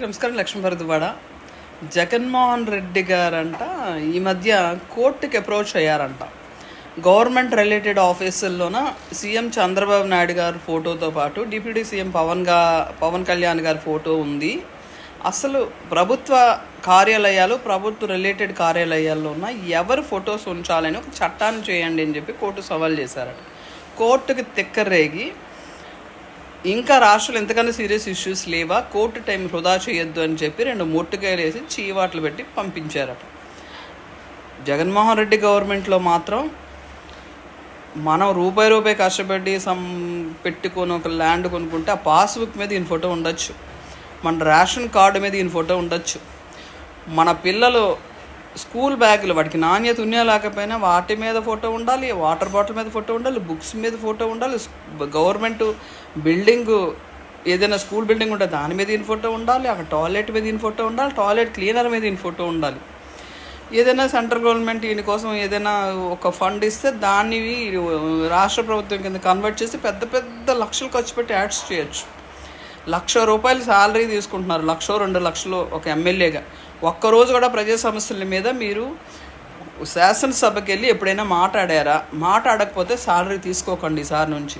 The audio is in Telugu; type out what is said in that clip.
నమస్కారం. లక్ష్మీభరద్వాడ జగన్మోహన్ రెడ్డి గారంట ఈ మధ్య కోర్టుకి అప్రోచ్ అయ్యారంట. గవర్నమెంట్ రిలేటెడ్ ఆఫీసుల్లోన సీఎం చంద్రబాబు నాయుడు గారి ఫోటోతో పాటు డిప్యూటీ సీఎం పవన్ కళ్యాణ్ గారి ఫోటో ఉంది. అసలు ప్రభుత్వ కార్యాలయాలు, ప్రభుత్వ రిలేటెడ్ కార్యాలయాల్లో ఉన్న ఎవరు ఫొటోస్ ఉంచాలని ఒక చట్టాన్ని చేయండి అని చెప్పి కోర్టు సవాల్ చేశారట. కోర్టుకి తిక్కరేగి ఇంకా రాష్ట్రాలు ఎంతకన్నా సీరియస్ ఇష్యూస్ లేవా, కోర్టు టైం వృధా చేయొద్దు అని చెప్పి 2 మొట్టుకాయలు వేసి చీవాట్లు పెట్టి పంపించారట. జగన్మోహన్ రెడ్డి గవర్నమెంట్లో మాత్రం మనం రూపాయి కష్టపడి పెట్టుకొని ఒక ల్యాండ్ కొనుక్కుంటే ఆ పాస్బుక్ మీద ఈయన ఫోటో ఉండొచ్చు, మన రేషన్ కార్డు మీద ఈయన ఫోటో ఉండొచ్చు, మన పిల్లలు స్కూల్ బ్యాగులు వాటికి నాణ్యత ఉన్నా లేకపోయినా వాటి మీద ఫోటో ఉండాలి, వాటర్ బాటిల్ మీద ఫోటో ఉండాలి, బుక్స్ మీద ఫోటో ఉండాలి, గవర్నమెంట్ బిల్డింగు ఏదైనా స్కూల్ బిల్డింగ్ ఉంటే దాని మీద ఈయన ఫోటో ఉండాలి, అక్కడ టాయిలెట్ మీద ఈయన ఫోటో ఉండాలి, టాయిలెట్ క్లీనర్ మీద ఈయన ఫోటో ఉండాలి. ఏదైనా సెంట్రల్ గవర్నమెంట్ ఈయన కోసం ఏదైనా ఒక ఫండ్ ఇస్తే దాన్ని రాష్ట్ర ప్రభుత్వం కింద కన్వర్ట్ చేసి పెద్ద పెద్ద లక్షలు ఖర్చు పెట్టి యాడ్స్ చేయొచ్చు. ₹1,00,000 శాలరీ తీసుకుంటున్నారు, 1,00,000 2 లక్షలు ఒక ఎమ్మెల్యేగా. ఒక్కరోజు కూడా ప్రజా సమస్యల మీద మీరు శాసనసభకి వెళ్ళి ఎప్పుడైనా మాట్లాడారా? మాట్లాడకపోతే శాలరీ తీసుకోకండి ఈసారి నుంచి.